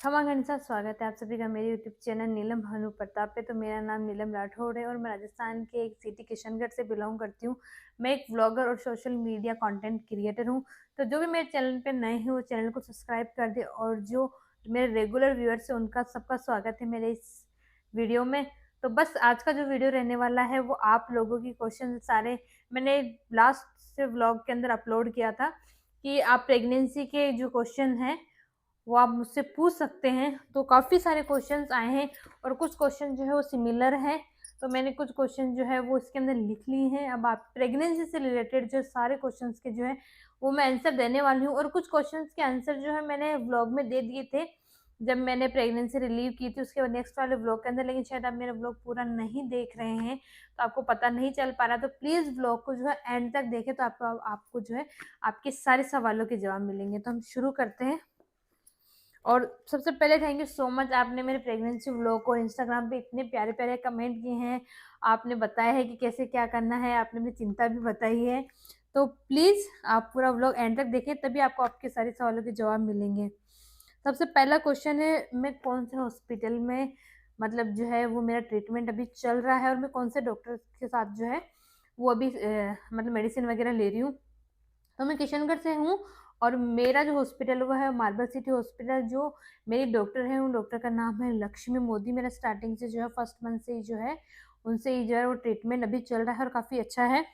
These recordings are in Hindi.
क्षमा के साथ स्वागत है आप सभी का मेरे यूट्यूब चैनल नीलम भानु प्रताप पे। तो मेरा नाम नीलम राठौड़ है और मैं राजस्थान के एक सिटी किशनगढ़ से बिलोंग करती हूँ। मैं एक व्लॉगर और सोशल मीडिया कंटेंट क्रिएटर हूँ। तो जो भी मेरे चैनल पे नए हैं वो चैनल को सब्सक्राइब कर दे और जो मेरे रेगुलर व्यूअर्स है उनका सबका स्वागत है मेरे इस वीडियो में। तो बस आज का जो वीडियो रहने वाला है वो आप लोगों की क्वेश्चन सारे मैंने लास्ट से व्लॉग के अंदर अपलोड किया था कि आप प्रेगनेंसी के जो क्वेश्चन हैं वो आप मुझसे पूछ सकते हैं। तो काफ़ी सारे क्वेश्चंस आए हैं और कुछ क्वेश्चन जो है वो सिमिलर हैं। तो मैंने कुछ क्वेश्चन जो है वो इसके अंदर लिख लिए हैं। अब आप प्रेगनेंसी से रिलेटेड जो सारे क्वेश्चंस के जो है वो मैं आंसर देने वाली हूँ और कुछ क्वेश्चंस के आंसर जो है मैंने व्लॉग में दे दिए थे जब मैंने प्रेगनेंसी रिलीव की थी उसके बाद नेक्स्ट वाले व्लॉग के अंदर। लेकिन शायद आप मेरा व्लॉग पूरा नहीं देख रहे हैं तो आपको पता नहीं चल पा रहा। तो प्लीज़ व्लॉग को जो है एंड तक देखें तो आपको जो है आपके सारे सवालों के जवाब मिलेंगे। तो हम शुरू करते हैं। और सबसे पहले थैंक यू सो मच, आपने मेरे प्रेगनेंसी व्लॉग को इंस्टाग्राम पे इतने प्यारे प्यारे कमेंट किए हैं। आपने बताया है कि कैसे क्या करना है, आपने मेरी चिंता भी बताई है। तो प्लीज़ आप पूरा व्लॉग एंड तक देखें तभी आपको आपके सारे सवालों के जवाब मिलेंगे। सबसे पहला क्वेश्चन है, मैं कौन से हॉस्पिटल में मतलब जो है वो मेरा ट्रीटमेंट अभी चल रहा है और मैं कौन से डॉक्टर के साथ जो है वो अभी मतलब मेडिसिन वगैरह ले रही हूँ। तो मैं किशनगढ़ से हूँ और मेरा जो हॉस्पिटल वो है मार्बल सिटी हॉस्पिटल। जो मेरी डॉक्टर है उन डॉक्टर का नाम है लक्ष्मी मोदी। मेरा स्टार्टिंग से जो है फर्स्ट मंथ से ही जो है उनसे ही जो है वो ट्रीटमेंट अभी चल रहा है और काफ़ी अच्छा है।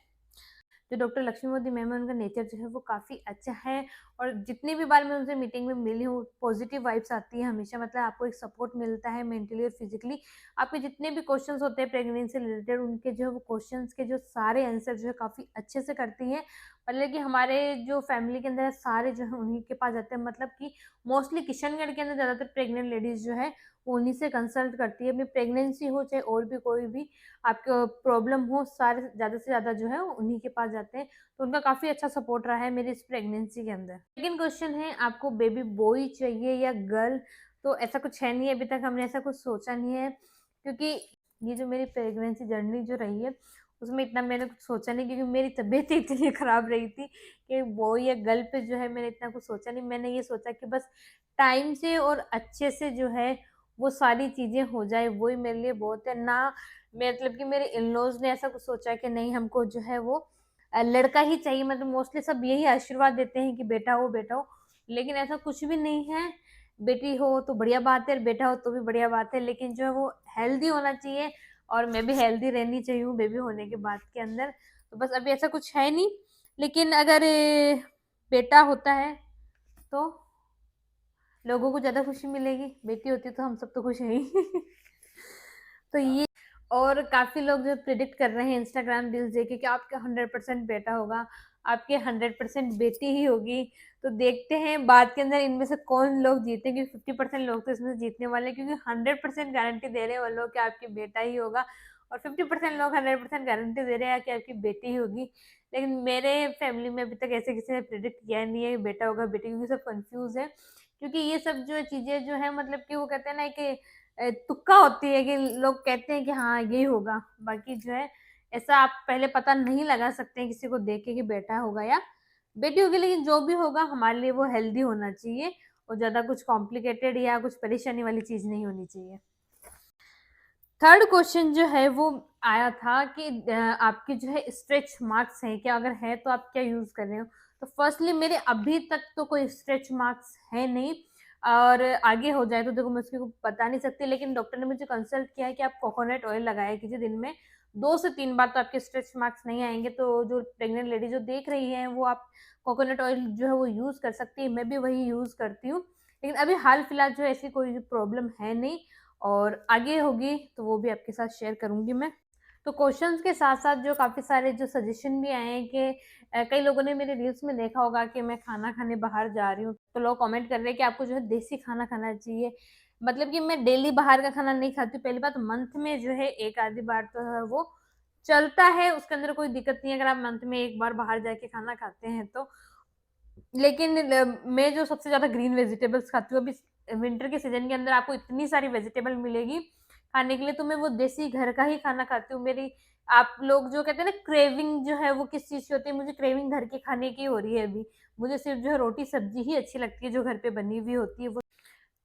जो डॉक्टर लक्ष्मी मोदी मैम है उनका नेचर जो है वो काफ़ी अच्छा है और जितनी भी बार मैं उनसे मीटिंग में मिली हूँ पॉजिटिव वाइब्स आती है हमेशा। मतलब आपको एक सपोर्ट मिलता है मेंटली और फिजिकली। आपके जितने भी क्वेश्चंस होते हैं प्रेगनेंसी से रिलेटेड उनके जो है वो क्वेश्चंस के जो सारे आंसर जो है काफ़ी अच्छे से करती हैं। मतलब कि हमारे जो फैमिली के अंदर सारे जो है उन्हीं के पास जाते हैं। मतलब कि मोस्टली किशनगढ़ के अंदर ज़्यादातर प्रेग्नेंट लेडीज़ जो है वो उन्हीं से कंसल्ट करती है। अपनी प्रेगनेंसी हो चाहे और भी कोई भी आपको प्रॉब्लम हो, सारे ज़्यादा से ज़्यादा जो है उन्हीं के पास जाते हैं। तो उनका काफ़ी अच्छा सपोर्ट रहा है मेरी इस प्रेगनेंसी के अंदर। सेकंड क्वेश्चन है, आपको बेबी बॉय चाहिए या गर्ल? तो ऐसा कुछ है नहीं, अभी तक हमने ऐसा कुछ सोचा नहीं है क्योंकि ये जो मेरी प्रेगनेंसी जर्नी जो रही है उसमें इतना मैंने कुछ सोचा नहीं क्योंकि मेरी तबीयत ही इतनी ख़राब रही थी कि बॉय या गर्ल पे जो है मैंने इतना कुछ सोचा नहीं। मैंने ये सोचा कि बस टाइम से और अच्छे से जो है वो सारी चीज़ें हो जाए वही मेरे लिए बहुत है। ना मतलब कि मेरे इन-लॉज़ ने ऐसा कुछ सोचा कि नहीं हमको जो है वो लड़का ही चाहिए। मतलब मोस्टली सब यही आशीर्वाद देते हैं कि बेटा हो बेटा हो, लेकिन ऐसा कुछ भी नहीं है। बेटी हो तो बढ़िया बात है और बेटा हो तो भी बढ़िया बात है, लेकिन जो है वो हेल्दी होना चाहिए और मैं भी हेल्दी रहनी चाहिए हूँ बेबी होने के बाद के अंदर। तो बस अभी ऐसा कुछ है नहीं, लेकिन अगर बेटा होता है तो लोगों को ज़्यादा खुशी मिलेगी, बेटी होती तो हम सब तो खुश हैं ही। तो ये और काफ़ी लोग जो प्रिडिक्ट कर रहे हैं इंस्टाग्राम रील्स देख के कि आपका 100% बेटा होगा, आपके 100% बेटी ही होगी। तो देखते हैं बाद के अंदर इनमें से कौन लोग जीतेंगे। 50% लोग तो इसमें से जीतने वाले हैं क्योंकि 100% गारंटी दे रहे हैं वो लोग कि आपकी बेटा ही होगा और 50% लोग 100% गारंटी दे रहे हैं कि आपकी बेटी ही होगी। लेकिन मेरे फैमिली में अभी तक ऐसे किसी ने प्रिडिक्ट किया नहीं है कि बेटा होगा बेटी, क्योंकि सब कन्फ्यूज़ है। क्योंकि ये सब जो चीज़ें जो है मतलब कि वो कहते हैं ना कि तुक्का होती है कि लोग कहते हैं कि हाँ यही होगा, बाकी जो है ऐसा आप पहले पता नहीं लगा सकते हैं किसी को देख के कि बेटा होगा या बेटी होगी। लेकिन जो भी होगा हमारे लिए वो हेल्दी होना चाहिए और ज़्यादा कुछ कॉम्प्लिकेटेड या कुछ परेशानी वाली चीज़ नहीं होनी चाहिए। थर्ड क्वेश्चन जो है वो आया था कि आपके जो है स्ट्रेच मार्क्स हैं क्या? अगर है तो आप क्या यूज़ कर रहे हो? तो फर्स्टली मेरे अभी तक तो कोई स्ट्रेच मार्क्स है नहीं और आगे हो जाए तो देखो मैं उसको बता नहीं सकती। लेकिन डॉक्टर ने मुझे कंसल्ट किया है कि आप कोकोनट ऑयल लगाया कीजिए दिन में 2 से 3 बार, तो आपके स्ट्रेच मार्क्स नहीं आएँगे। तो जो प्रेग्नेंट लेडी जो देख रही हैं वो आप कोकोनट ऑयल जो है वो यूज़ कर सकती है। मैं भी वही यूज़ करती हूँ। लेकिन अभी हाल-फिलहाल जो है ऐसी कोई प्रॉब्लम है नहीं और आगे होगी तो वो भी आपके साथ शेयर करूँगी मैं। तो क्वेश्चंस के साथ-साथ जो काफ़ी सारे जो सजेशन भी आए हैं कि कई लोगों ने मेरे रील्स में देखा होगा कि मैं खाना खाने बाहर जा रही हूँ, तो लोग कमेंट कर रहे हैं कि आपको जो है देसी खाना खाना चाहिए। मतलब कि मैं डेली बाहर का खाना नहीं खाती हूँ। पहली बात मंथ में जो है 1 आधी बार तो है वो चलता है, उसके अंदर कोई दिक्कत नहीं है अगर आप मंथ में 1 बार बाहर जाके खाना खाते हैं तो। लेकिन मैं जो सबसे ज़्यादा ग्रीन वेजिटेबल्स खाती हूँ, अभी विंटर के सीज़न के अंदर आपको इतनी सारी वेजिटेबल मिलेगी खाने के लिए, तो मैं वो देसी घर का ही खाना खाती हूँ। मेरी आप लोग जो कहते हैं ना क्रेविंग जो है वो किस चीज़ की होती है, मुझे क्रेविंग घर के खाने की हो रही है अभी। मुझे सिर्फ़ जो है रोटी-सब्ज़ी ही अच्छी लगती है जो घर पे बनी हुई होती है वो।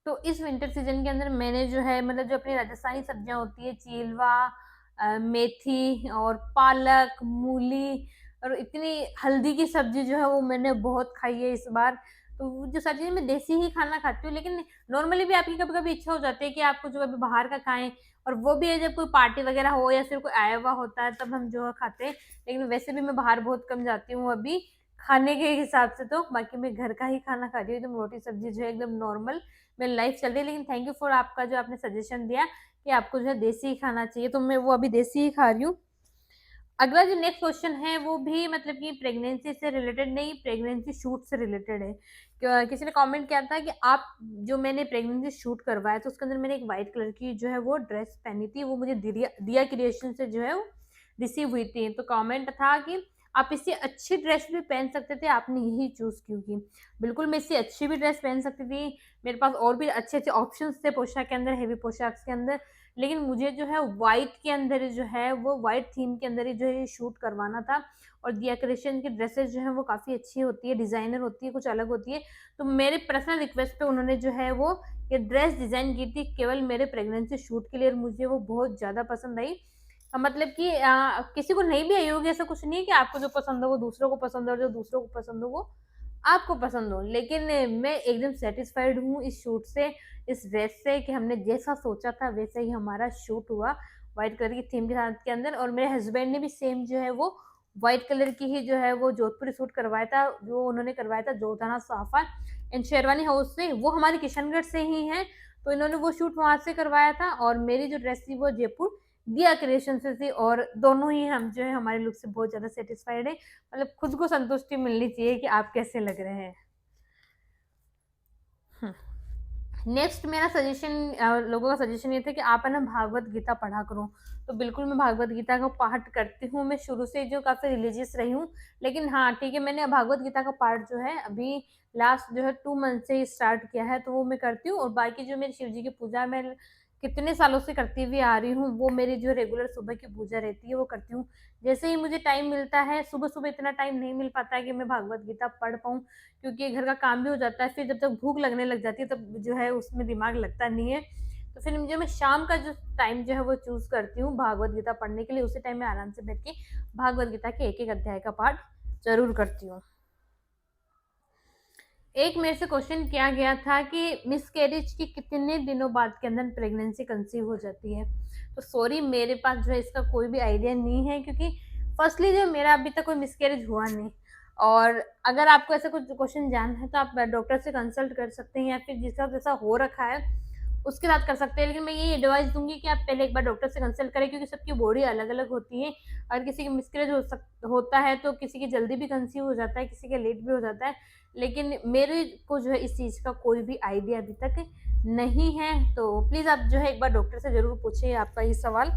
तो इस विंटर सीजन के अंदर मैंने जो है मतलब जो अपनी राजस्थानी सब्जियां होती है, चीलवा, मेथी और पालक, मूली और इतनी हल्दी की सब्जी जो है वो मैंने बहुत खाई है इस बार। तो वो जो सब्जी मैं देसी ही खाना खाती हूँ, लेकिन नॉर्मली भी आपकी कभी कभी इच्छा हो जाती है कि आपको जो कभी बाहर का खाएं, और वो भी है जब कोई पार्टी वगैरह हो या फिर कोई आया हुआ होता है तब हम जो है खाते हैं। लेकिन वैसे भी मैं बाहर बहुत कम जाती हूँ अभी खाने के हिसाब से, तो बाकी मैं घर का ही खाना खा रही हूँ, एकदम रोटी सब्जी जो है एकदम नॉर्मल मेरी लाइफ चल रही है। लेकिन थैंक यू फॉर आपका जो आपने सजेशन दिया कि आपको जो है देसी ही खाना चाहिए, तो मैं वो अभी देसी ही खा रही हूँ। अगला जो नेक्स्ट क्वेश्चन है वो भी मतलब कि प्रेगनेंसी से रिलेटेड नहीं, प्रेगनेंसी शूट से रिलेटेड है। किसी ने कमेंट किया था कि आप जो मैंने प्रेगनेंसी शूट करवाया तो उसके अंदर मैंने एक व्हाइट कलर की जो है वो ड्रेस पहनी थी, वो मुझे दिया दिया क्रिएशन से जो है वो रिसीव हुई थी। तो कमेंट था कि आप इससे अच्छी ड्रेस भी पहन सकते थे, आपने यही चूज क्यों की। बिल्कुल मैं इससे अच्छी भी ड्रेस पहन सकती थी, मेरे पास और भी अच्छे अच्छे ऑप्शंस थे पोशाक के अंदर, हेवी पोशाक के अंदर। लेकिन मुझे जो है व्हाइट के अंदर ही जो है वो व्हाइट थीम के अंदर ही जो है ये शूट करवाना था। और दिया क्रिएशन की ड्रेसेस जो है वो काफ़ी अच्छी होती है, डिज़ाइनर होती है, कुछ अलग होती है। तो मेरे पर्सनल रिक्वेस्ट पे उन्होंने जो है वो ये ड्रेस डिज़ाइन की थी केवल मेरे प्रेगनेंसी शूट के लिए, और मुझे वो बहुत ज़्यादा पसंद आई। मतलब कि किसी को नहीं भी आई होगी, ऐसा कुछ नहीं है कि आपको जो पसंद हो वो दूसरों को पसंद हो, और जो दूसरों को पसंद हो वो आपको पसंद हो। लेकिन मैं एकदम सेटिस्फाइड हूँ इस शूट से, इस ड्रेस से, कि हमने जैसा सोचा था वैसा ही हमारा शूट हुआ व्हाइट कलर की थीम के साथ के अंदर। और मेरे हस्बैंड ने भी सेम जो है वो व्हाइट कलर की ही जो है वो जोधपुरी सूट करवाया था, जो उन्होंने करवाया था जोधाना साफा एंड शेरवानी हाउस से, वो हमारे किशनगढ़ से ही है। तो इन्होंने वो शूट वहां से करवाया था, और मेरी जो ड्रेस थी वो जयपुर दिया क्रिएशन से थी। और दोनों ही हम जो है हमारे लुक से बहुत ज्यादा सेटिस्फाइड है, मतलब खुद को संतुष्टि मिलनी चाहिए कि आप कैसे लग रहे हैं। नेक्स्ट मेरा सजेशन, लोगों का सजेशन ये था कि आप है ना भागवत गीता पढ़ा करो। तो बिल्कुल मैं भागवत गीता का पाठ करती हूँ, मैं शुरू से जो काफ़ी रिलीजियस रही हूँ। लेकिन हाँ ठीक है, मैंने भागवत गीता का पाठ जो है अभी लास्ट जो है 2 मंथ से ही स्टार्ट किया है, तो वो मैं करती हूँ। और बाकी जो मेरी शिव जी की पूजा मैं कितने सालों से करती हुई आ रही हूँ, वो मेरी जो रेगुलर सुबह की पूजा रहती है वो करती हूँ। जैसे ही मुझे टाइम मिलता है, सुबह सुबह इतना टाइम नहीं मिल पाता है कि मैं भागवत गीता पढ़ पाऊँ, क्योंकि घर का काम भी हो जाता है, फिर जब तक भूख लगने लग जाती है तब जो है उसमें दिमाग लगता नहीं है। तो फिर मुझे मैं शाम का जो टाइम जो है वो चूज़ करती हूँ भागवत गीता पढ़ने के लिए, उसी टाइम मैं आराम से बैठ के भागवत गीता के एक-एक अध्याय का पाठ ज़रूर करती हूँ। एक मेरे से क्वेश्चन किया गया था कि मिसकैरेज के कितने दिनों बाद के अंदर प्रेगनेंसी कंसीव हो जाती है। तो सॉरी, मेरे पास जो है इसका कोई भी आइडिया नहीं है, क्योंकि फर्स्टली जो मेरा अभी तक कोई मिसकैरेज हुआ नहीं। और अगर आपको ऐसा कुछ क्वेश्चन जानना है तो आप डॉक्टर से कंसल्ट कर सकते हैं, या फिर जिसका जैसा हो रखा है उसके साथ कर सकते हैं। लेकिन मैं ये एडवाइस दूंगी कि आप पहले एक बार डॉक्टर से कंसल्ट करें, क्योंकि सबकी बॉडी अलग अलग होती है। अगर किसी की मिसकैरेज होता है तो किसी की जल्दी भी कंसीव हो जाता है, किसी का लेट भी हो जाता है। लेकिन मेरे को जो है इस चीज़ का कोई भी आइडिया अभी तक नहीं है, तो प्लीज़ आप जो है एक बार डॉक्टर से ज़रूर पूछिए आपका ये सवाल।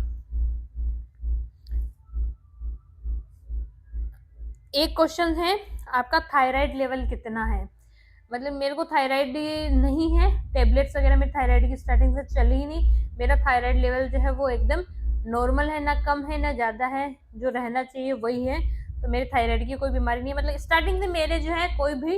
एक क्वेश्चन है, आपका थायराइड लेवल कितना है। मतलब मेरे को थायराइड नहीं है, टेबलेट्स वगैरह में थायराइड की स्टार्टिंग से चली ही नहीं। मेरा थायराइड लेवल जो है वो एकदम नॉर्मल है, ना कम है ना ज़्यादा है, जो रहना चाहिए वही है। तो मेरे थायराइड की कोई बीमारी नहीं है, मतलब स्टार्टिंग से मेरे जो है कोई भी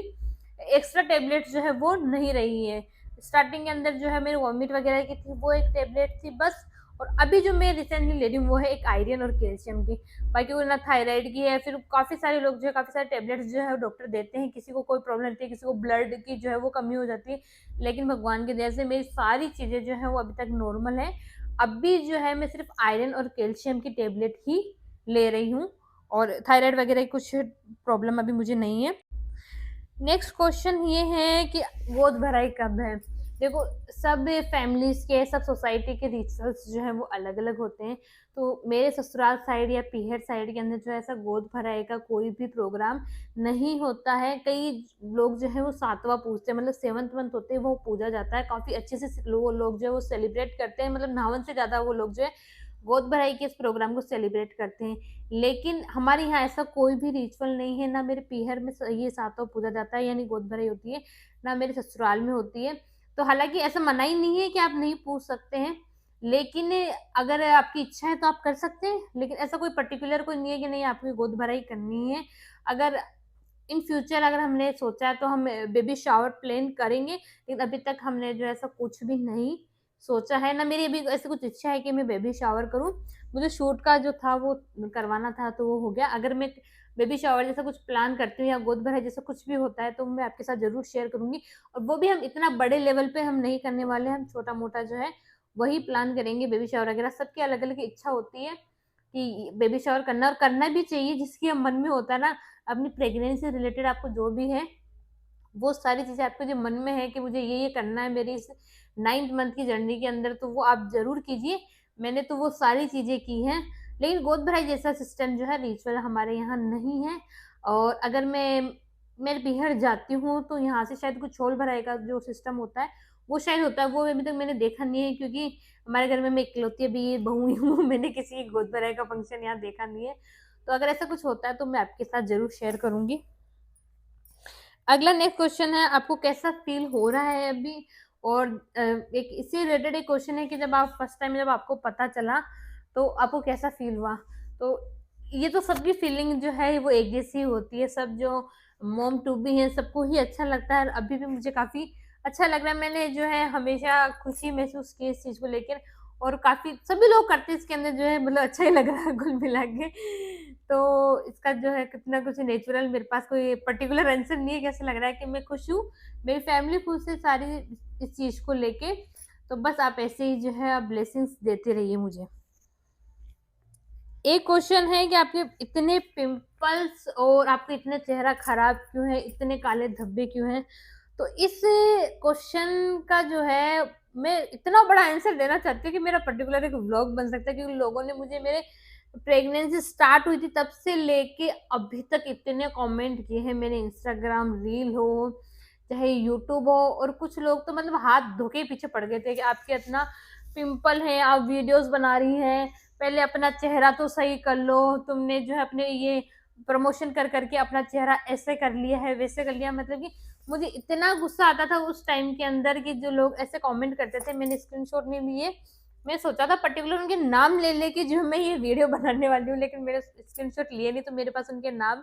एक्स्ट्रा टेबलेट जो है वो नहीं रही है। स्टार्टिंग के अंदर जो है मेरी वॉमिट वगैरह की थी, वो एक टेबलेट थी बस। और अभी जो मैं रिसेंटली ले रही हूँ वो है एक आयरन और कैल्शियम की। बाकी वो ना थायराइड की है। फिर काफ़ी सारे लोग जो है काफ़ी सारे टेबलेट्स जो है डॉक्टर देते हैं, किसी को कोई प्रॉब्लम रहती है, किसी को ब्लड की जो है वो कमी हो जाती है। लेकिन भगवान की दया से मेरी सारी चीज़ें जो है वो अभी तक नॉर्मल है। अभी जो है मैं सिर्फ आयरन और कैल्शियम की टेबलेट ही ले रही हूँ, और थायराइड वगैरह की कुछ प्रॉब्लम अभी मुझे नहीं है। नेक्स्ट क्वेश्चन ये है कि गोद भराई कब है। देखो, सब फैमिलीज के, सब सोसाइटी के रिचुअल्स जो है वो अलग अलग होते हैं। तो मेरे ससुराल साइड या पीहर साइड के अंदर जो है ऐसा गोद भराई का कोई भी प्रोग्राम नहीं होता है। कई लोग जो है वो सातवां पूजते हैं, मतलब 7th मंथ होते हैं वो पूजा जाता है, काफी अच्छे से लोग जो है वो सेलिब्रेट करते हैं, मतलब नावन से ज्यादा वो लोग जो है गोद भराई के इस प्रोग्राम को सेलिब्रेट करते हैं। लेकिन हमारे यहाँ ऐसा कोई भी रिचुअल नहीं है, ना मेरे पीहर में ये सातों पूजा जाता है यानी गोद भराई होती है, ना मेरे ससुराल में होती है। तो हालांकि ऐसा मना ही नहीं है कि आप नहीं पूछ सकते हैं, लेकिन अगर आपकी इच्छा है तो आप कर सकते हैं। लेकिन ऐसा कोई पर्टिकुलर कोई नहीं है कि नहीं आपको गोद भराई करनी है। अगर इन फ्यूचर अगर हमने सोचा है तो हम बेबी शावर प्लान करेंगे, लेकिन अभी तक हमने जो ऐसा कुछ भी नहीं सोचा है, ना मेरी अभी ऐसी कुछ इच्छा है कि मैं बेबी शावर करूँ। मुझे शूट का जो था वो करवाना था तो वो हो गया। अगर मैं बेबी शावर जैसा कुछ प्लान करती हूँ या गोद भराई जैसा कुछ भी होता है तो मैं आपके साथ ज़रूर शेयर करूँगी, और वो भी हम इतना बड़े लेवल पे हम नहीं करने वाले हैं, हम छोटा-मोटा जो है वही प्लान करेंगे। बेबी शावर वगैरह सबकी अलग-अलग इच्छा होती है कि बेबी शावर करना, और करना भी चाहिए, जिसके मन में होता है ना, अपनी प्रेगनेंसी से रिलेटेड आपको जो भी है, वो सारी चीज़ें आपके जो मन में है कि मुझे ये करना है मेरी इस 9th मंथ की जर्नी के अंदर, तो वो आप ज़रूर कीजिए। मैंने तो वो सारी चीज़ें की हैं, लेकिन गोद भराई जैसा सिस्टम जो है रिचुअल हमारे यहाँ नहीं है। और अगर मैं बिहार जाती हूँ तो यहाँ से शायद कुछ छोल भराई का जो सिस्टम होता है, वो शायद होता है, वो अभी तक मैंने देखा नहीं है, क्योंकि हमारे घर में मैं इकलौती अभी बहू ही हूँ, मैंने किसी की गोद भराई का फंक्शन यहाँ देखा नहीं है। तो अगर ऐसा कुछ होता है तो मैं आपके साथ ज़रूर शेयर करूँगी। अगला नेक्स्ट क्वेश्चन है, आपको कैसा फील हो रहा है अभी? और एक इससे रिलेटेड एक क्वेश्चन है कि जब आप फर्स्ट टाइम जब आपको पता चला तो आपको कैसा फील हुआ? तो ये तो सबकी फीलिंग जो है वो एक जैसी होती है, सब जो मॉम टू बी हैं सबको ही अच्छा लगता है, और अभी भी मुझे काफ़ी अच्छा लग रहा है। मैंने जो है हमेशा खुशी महसूस की इस चीज़ को लेकर, और काफ़ी सभी लोग करते हैं इसके अंदर जो है, मतलब अच्छा ही लग रहा है कुल मिला के। तो इसका जो है कितना कुछ नेचुरल, मेरे पास कोई पर्टिकुलर आंसर नहीं है कैसे लग रहा है कि मैं खुश हूँ, मेरी फैमिली खुश है सारी इस चीज़ को लेके। तो बस आप ऐसे ही जो है आप ब्लेसिंग्स देते रहिए मुझे। एक क्वेश्चन है कि आपके इतने पिंपल्स और आपका इतना चेहरा खराब क्यों है, इतने काले धब्बे क्यों हैं? तो इस क्वेश्चन का जो है मैं इतना बड़ा आंसर देना चाहती हूँ कि मेरा पर्टिकुलर एक व्लॉग बन सकता है, क्योंकि लोगों ने मुझे मेरे प्रेगनेंसी स्टार्ट हुई थी तब से लेके अभी तक इतने कमेंट किए हैं, मेरे इंस्टाग्राम रील हो, चाहे यूट्यूब हो, और कुछ लोग तो मतलब हाथ धो के पीछे पड़ गए थे कि आपके इतना पिंपल है, आप वीडियोस बना रही हैं, पहले अपना चेहरा तो सही कर लो, तुमने जो है अपने ये प्रमोशन कर करके अपना चेहरा ऐसे कर लिया है, वैसे कर लिया, मतलब कि मुझे इतना गुस्सा आता था उस टाइम के अंदर कि जो लोग ऐसे कमेंट करते थे, मैंने स्क्रीनशॉट नहीं लिए। मैं सोचा था पर्टिकुलर उनके नाम ले लेके जो मैं ये वीडियो बनाने वाली हूँ, लेकिन मेरे स्क्रीनशॉट लिए नहीं, तो मेरे पास उनके नाम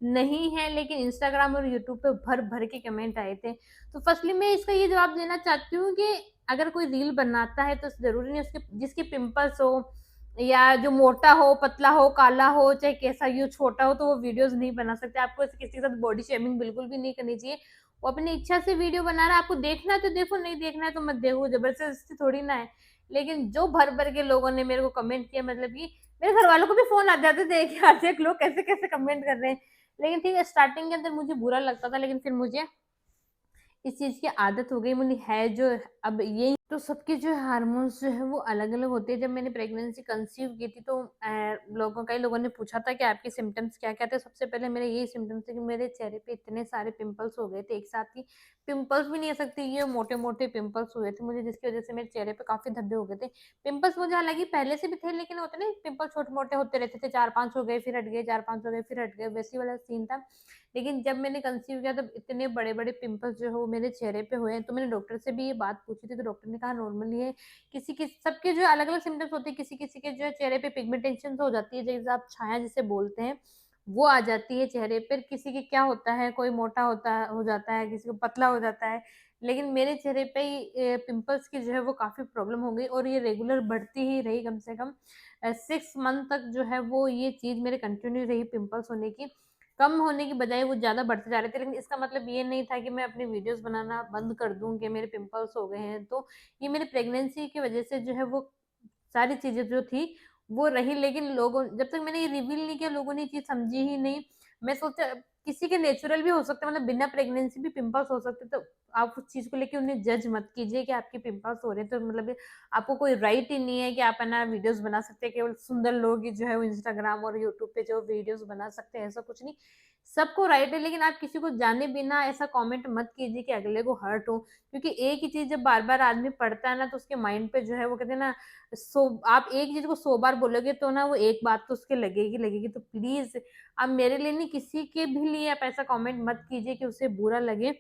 नहीं है, लेकिन इंस्टाग्राम और यूट्यूब पे भर भर के कमेंट आए थे। तो फर्स्टली मैं इसका ये जवाब देना चाहती हूँ कि अगर कोई रील बनाता है तो जरूरी नहीं उसके जिसके पिंपल्स हो, या जो मोटा हो, पतला हो, काला हो, चाहे कैसा ही हो, छोटा हो, तो वो वीडियोस नहीं बना सकते। आपको ऐसे किसी के साथ बॉडी शेमिंग बिल्कुल भी नहीं करनी चाहिए। वो अपनी इच्छा से वीडियो बना रहा है, आपको देखना है तो देखो, नहीं देखना है तो मत देखो, जबरदस्ती थोड़ी ना है। लेकिन जो भर भर के लोगों ने मेरे को कमेंट किया, मतलब कि मेरे घर वालों को भी फोन आ जाते थे कि आज एक लोग कैसे कैसे कमेंट कर रहे हैं। लेकिन ठीक है, स्टार्टिंग के अंदर मुझे बुरा लगता था, लेकिन फिर मुझे इस चीज़ की आदत हो गई, मुझे है जो अब ये तो सबके जो हार्मोन्स जो है वो अलग-अलग होते हैं। जब मैंने प्रेगनेंसी कंसीव की थी तो कई लोगों ने पूछा था कि आपके सिम्पटम्स क्या-क्या थे? सबसे पहले मेरे यही सिम्पटम्स थे कि मेरे चेहरे पे इतने सारे पिंपल्स हो गए थे एक साथ ही। पिंपल्स भी नहीं कह सकती, ये मोटे-मोटे पिंपल्स हुए थे मुझे, जिसकी वज़ह से मेरे चेहरे पे काफ़ी धब्बे हो गए थे। पिंपल्स मुझे हालाँकि पहले से भी थे, लेकिन होते नहीं पिंपल्स छोटे-मोटे होते रहते थे, 4-5 हो गए फिर हट गए, 4-5 हो गए फिर हट गए, वैसी वाला सीन था। लेकिन जब मैंने कंसीव किया तब इतने बड़े-बड़े पिंपल्स जो है वो मेरे चेहरे पे हुए हैं। तो मैंने डॉक्टर से भी ये बात पूछी थी, तो डॉक्टर ने कहा नॉर्मली है। किसी के सबके जो है अलग-अलग सिम्पटम्स होते हैं, किसी-किसी के जो है चेहरे पे पिगमेंटेशन हो जाती है, जैसे आप छाया जिसे बोलते हैं, वो आ जाती है चेहरे पर। किसी के क्या होता है, कोई मोटा हो जाता है, किसी को पतला हो जाता है। लेकिन मेरे चेहरे पे ही पिंपल्स की जो है वो काफ़ी प्रॉब्लम हो गई, और ये रेगुलर बढ़ती ही रही, कम से कम 6 मंथ तक जो है वो ये चीज़ मेरे कंटिन्यू रही पिंपल्स होने की। कम होने की बजाय वो ज़्यादा बढ़ते जा रहे थे, लेकिन इसका मतलब ये नहीं था कि मैं अपनी वीडियोज़ बनाना बंद कर दूँ कि मेरे पिंपल्स हो गए हैं। तो ये मेरी प्रेगनेंसी की वज़ह से जो है वो सारी चीज़ें जो थी वो रही, लेकिन लोगों जब तक मैंने ये रिवील नहीं किया, लोगों ने ये चीज़ समझी ही नहीं। मैं सोचा किसी के नेचुरल भी हो सकता है, मतलब बिना प्रेगनेंसी भी पिंपल्स हो सकते हैं, तो आप उस चीज़ को लेके उन्हें जज मत कीजिए कि आपके पिंपल्स हो रहे हैं, तो मतलब आपको कोई राइट ही नहीं है कि आप है ना वीडियोज़ बना सकते हैं। केवल सुंदर लोग ही जो है वो इंस्टाग्राम और यूट्यूब पे जो वीडियोज़ बना सकते हैं, ऐसा कुछ नहीं। सबको राइट है, लेकिन आप किसी को जाने बिना ऐसा कमेंट मत कीजिए कि अगले को हर्ट हो, क्योंकि एक ही चीज़ जब बार-बार आदमी पढ़ता है ना, तो उसके माइंड पे जो है वो कहते हैं ना, आप एक चीज़ को 100 बार बोलोगे तो ना वो एक बात तो उसके लगेगी लगेगी। तो प्लीज़ आप मेरे लिए नहीं, किसी के भी लिए आप ऐसा कमेंट मत कीजिए कि उसे बुरा लगे।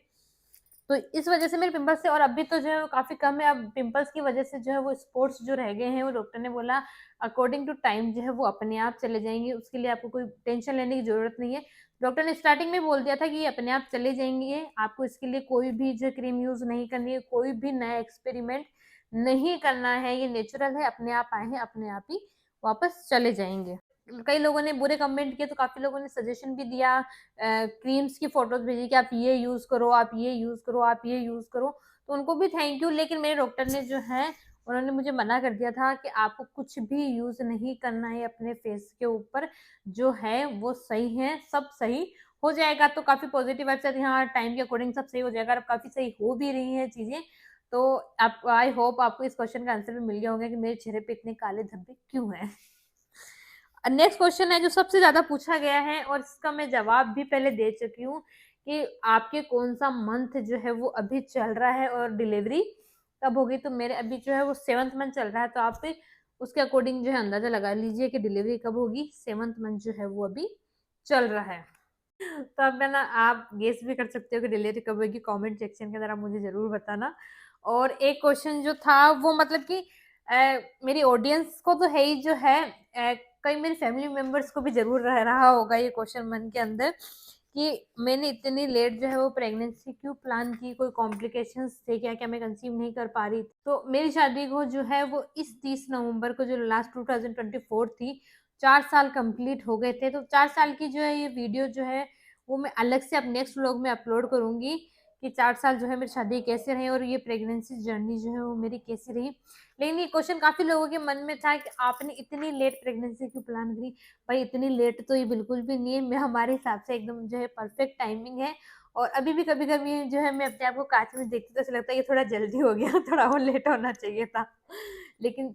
तो इस वजह से मेरे पिंपल्स थे, और अभी तो जो है वो काफ़ी कम है। अब पिंपल्स की वजह से जो है वो स्पॉट्स जो रह गए हैं, वो डॉक्टर ने बोला अकॉर्डिंग टू टाइम जो है वो अपने आप चले जाएँगे, उसके लिए आपको कोई टेंशन लेने की ज़रूरत नहीं है। डॉक्टर ने स्टार्टिंग में बोल दिया था कि ये अपने आप चले जाएंगे, आपको इसके लिए कोई भी जो क्रीम यूज नहीं करनी है, कोई भी नया एक्सपेरिमेंट नहीं करना है, ये नेचुरल है, अपने आप आए हैं अपने आप ही वापस चले जाएंगे। कई लोगों ने बुरे कमेंट किए तो काफी लोगों ने सजेशन भी दिया, क्रीम्स की फोटोज भेजी कि आप ये यूज करो, आप ये यूज करो, आप ये यूज करो, तो उनको भी थैंक यू। लेकिन मेरे डॉक्टर ने जो है उन्होंने मुझे मना कर दिया था कि आपको कुछ भी यूज नहीं करना है अपने फेस के ऊपर, जो है वो सही है, सब सही हो जाएगा। तो काफी पॉजिटिव वाइब्स आती है, हाँ टाइम के अकॉर्डिंग सब सही हो जाएगा, और काफी सही हो भी रही है चीजें। तो आप, आई होप आपको इस क्वेश्चन का आंसर भी मिल गया होगा कि मेरे चेहरे पे इतने काले धब्बे क्यों हैं। नेक्स्ट क्वेश्चन है जो सबसे ज्यादा पूछा गया है, और इसका मैं जवाब भी पहले दे चुकी हूँ कि आपके कौन सा मंथ जो है वो अभी चल रहा है और डिलीवरी कब होगी। तो मेरे अभी जो है वो 7th मंथ चल रहा है, तो आप उसके अकॉर्डिंग जो है अंदाजा लगा लीजिए कि डिलीवरी कब होगी। 7th मंथ जो है वो अभी चल रहा है। तो अब है ना, आप गेस भी कर सकते हो कि डिलीवरी कब होगी, कमेंट सेक्शन के अंदर आप मुझे जरूर बताना। और एक क्वेश्चन जो था वो मतलब कि मेरी ऑडियंस को तो है ही जो है, कई मेरे फैमिली मेंबर्स को भी जरूर रह रहा होगा ये क्वेश्चन मन के अंदर कि मैंने इतनी लेट जो है वो प्रेगनेंसी क्यों प्लान की, कोई कॉम्प्लिकेशंस थे क्या, क्या मैं कंसीव नहीं कर पा रही थी। तो मेरी शादी को जो है वो इस 30 नवंबर को, जो लास्ट 2024 थी, 4 साल कंप्लीट हो गए थे। तो 4 साल की जो है ये वीडियो जो है वो मैं अलग से अब नेक्स्ट व्लॉग में अपलोड करूंगी कि 4 साल जो है मेरी शादी कैसे रही और ये प्रेगनेंसी जर्नी जो है वो मेरी कैसी रही। लेकिन ये क्वेश्चन काफी लोगों के मन में था कि आपने इतनी लेट प्रेगनेंसी क्यों प्लान करी। भाई इतनी लेट तो ये बिल्कुल भी नहीं है, मैं हमारे हिसाब से एकदम जो है परफेक्ट टाइमिंग है। और अभी भी कभी कभी जो है मैं अपने आप को कांच में देखती तो ऐसा लगता है कि थोड़ा जल्दी हो गया, थोड़ा और लेट होना चाहिए था। लेकिन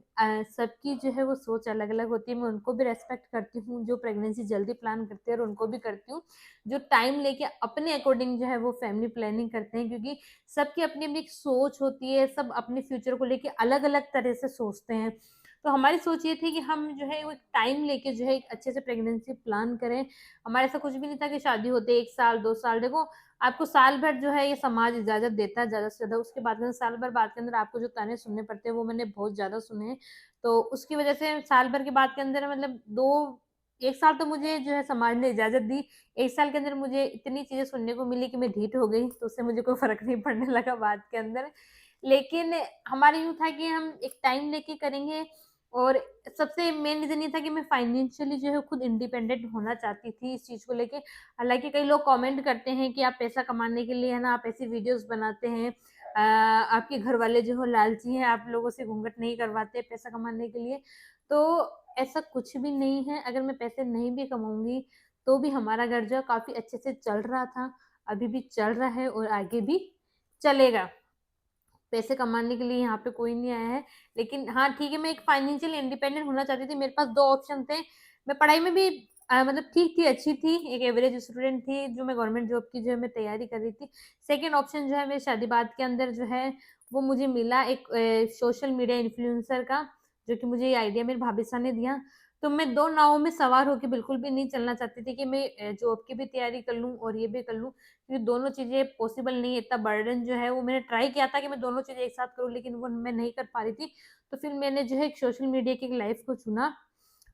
सबकी जो है वो सोच अलग अलग होती है, मैं उनको भी रेस्पेक्ट करती हूँ जो प्रेगनेंसी जल्दी प्लान करते हैं, और उनको भी करती हूँ जो टाइम लेके अपने अकॉर्डिंग जो है वो फैमिली प्लानिंग करते हैं। क्योंकि सबकी अपनी अपनी एक सोच होती है, सब अपने फ्यूचर को लेके अलग अलग तरह से सोचते हैं। तो हमारी सोच ये थी कि हम जो है वो एक टाइम लेके जो है एक अच्छे से प्रेगनेंसी प्लान करें। हमारे ऐसा कुछ भी नहीं था कि शादी होते 1 साल 2 साल, देखो आपको साल भर जो है ये समाज इजाजत देता है ज्यादा से ज्यादा, उसके बाद में साल भर बाद के अंदर आपको जो ताने सुनने पड़ते हैं वो मैंने बहुत ज्यादा सुने हैं। तो उसकी वजह से साल भर के बाद के अंदर मतलब 1 साल तो मुझे जो है समाज ने इजाजत दी। 1 साल के अंदर मुझे इतनी चीजें सुनने को मिली कि मैं ढीठ हो गई, तो उससे मुझे कोई फर्क नहीं पड़ने लगा बाद के अंदर। लेकिन हमारा यूं था कि हम एक टाइम लेके करेंगे। और सबसे मेन रीजन ये था कि मैं फाइनेंशियली जो है खुद इंडिपेंडेंट होना चाहती थी इस चीज को लेके। हालांकि कई लोग कमेंट करते हैं कि आप पैसा कमाने के लिए है ना आप ऐसी वीडियोस बनाते हैं, आपके घर वाले जो हो लालची हैं, आप लोगों से घूंघट नहीं करवाते पैसा कमाने के लिए। तो ऐसा कुछ भी नहीं है, अगर मैं पैसे नहीं भी कमाऊंगी तो भी हमारा घर जो है काफी अच्छे से चल रहा था, अभी भी चल रहा है और आगे भी चलेगा। पैसे कमाने के लिए यहाँ पे कोई नहीं आया है। लेकिन हाँ ठीक है, मैं एक फाइनेंशियल इंडिपेंडेंट होना चाहती थी। मेरे पास दो ऑप्शन थे। मैं पढ़ाई में भी मतलब ठीक थी, अच्छी थी, एक एवरेज स्टूडेंट थी जो मैं गवर्नमेंट जॉब की जो है मैं तैयारी कर रही थी। सेकेंड ऑप्शन जो है मेरे शादी बाद के अंदर जो है वो मुझे मिला एक सोशल मीडिया इन्फ्लुएंसर का, जो कि मुझे ये आइडिया मेरी भाभी सा ने दिया। तो मैं दो नावों में सवार होकर बिल्कुल भी नहीं चलना चाहती थी कि मैं जॉब की भी तैयारी कर लूँ और ये भी कर लूँ, क्योंकि दोनों चीजें पॉसिबल नहीं है। इतना बर्डन जो है वो मैंने ट्राई किया था कि मैं दोनों चीजें एक साथ करूँ, लेकिन वो मैं नहीं कर पा रही थी। तो फिर मैंने जो है एक सोशल मीडिया की लाइफ को चुना,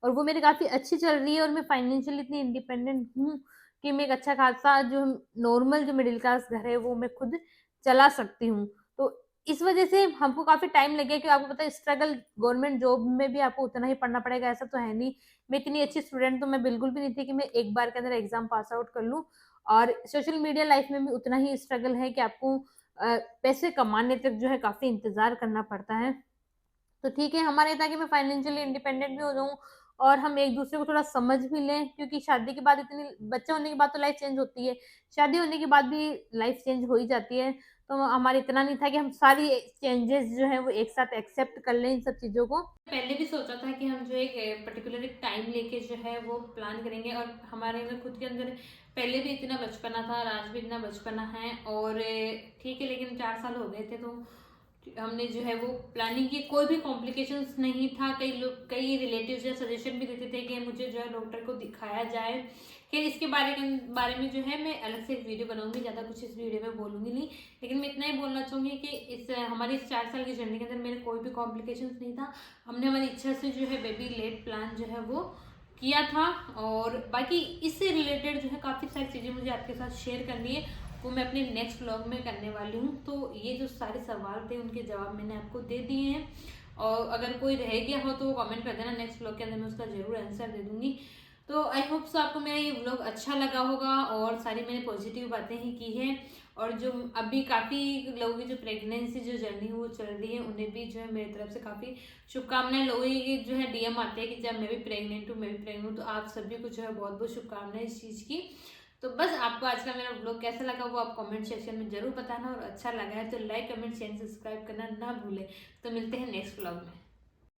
और वो मेरी काफी अच्छी चल रही है। और मैं फाइनेंशियली इतनी इंडिपेंडेंट हूँ कि मैं एक अच्छा खासा जो नॉर्मल जो मिडिल क्लास घर है वो मैं खुद चला सकती हूँ। तो इस वजह से हमको काफी टाइम लगे, कि आपको पता है स्ट्रगल गवर्नमेंट जॉब में भी आपको उतना ही पढ़ना पड़ेगा, ऐसा तो है नहीं। मैं इतनी अच्छी स्टूडेंट तो मैं बिल्कुल भी नहीं थी कि मैं एक बार के अंदर एग्जाम पास आउट कर लूँ। और सोशल मीडिया लाइफ में भी उतना ही स्ट्रगल है कि आपको पैसे कमाने तक जो है काफी इंतजार करना पड़ता है। तो ठीक है, हमारा ये था कि मैं फाइनेंशियली इंडिपेंडेंट भी हो जाऊं और हम एक दूसरे को थोड़ा समझ भी लें, क्योंकि शादी के बाद इतनी, बच्चे होने के बाद तो लाइफ चेंज होती है, शादी होने के बाद भी लाइफ चेंज हो ही जाती है। तो हमारा इतना नहीं था कि हम सारी चेंजेस जो है वो एक साथ एक्सेप्ट कर लें इन सब चीजों को। पहले भी सोचा था कि हम जो एक पर्टिकुलर एक टाइम लेके जो है वो प्लान करेंगे, और हमारे अंदर खुद के अंदर पहले भी इतना बचपना था और आज भी इतना बचपना है। और ठीक है, लेकिन 4 साल हो गए थे तो हमने जो है वो प्लानिंग की, कोई भी कॉम्प्लिकेशंस नहीं था। कई लोग, कई रिलेटिव्स या सजेशन भी देते थे कि मुझे जो है डॉक्टर को दिखाया जाए। फिर इसके बारे में जो है मैं अलग से एक वीडियो बनाऊंगी, ज़्यादा कुछ इस वीडियो में बोलूंगी नहीं। लेकिन मैं इतना ही बोलना चाहूंगी कि इस हमारी इस 4 साल की जर्नी के अंदर मेरे कोई भी कॉम्प्लिकेशंस नहीं था। हमने हमारी इच्छा से जो है बेबी लेट प्लान जो है वो किया था। और बाकी इससे रिलेटेड जो है काफ़ी सारी चीज़ें मुझे आपके साथ शेयर करनी है, वो मैं अपने नेक्स्ट व्लॉग में करने वाली हूँ। तो ये जो सारे सवाल थे उनके जवाब मैंने आपको दे दिए हैं, और अगर कोई रह गया हो तो वो कमेंट कर देना, नेक्स्ट व्लॉग के अंदर मैं उसका ज़रूर आंसर दे दूँगी। तो आई होप सो आपको मेरा ये व्लॉग अच्छा लगा होगा, और सारी मैंने पॉजिटिव बातें ही की हैं। और जो अभी काफ़ी लोगों की जो प्रेगनेंसी जो जर्नी है वो चल रही है, उन्हें भी जो है मेरी तरफ से काफ़ी शुभकामनाएं। लोगों की जो है डीएम आते हैं कि जब मैं भी प्रेग्नेंट हूँ, तो आप सभी को जो है बहुत बहुत शुभकामनाएं इस चीज़ की। तो बस आपको आज का मेरा व्लॉग कैसा लगा वो आप कमेंट सेक्शन में जरूर बताना, और अच्छा लगा है तो लाइक कमेंट शेयर सब्सक्राइब करना ना भूलें। तो मिलते हैं नेक्स्ट व्लॉग में।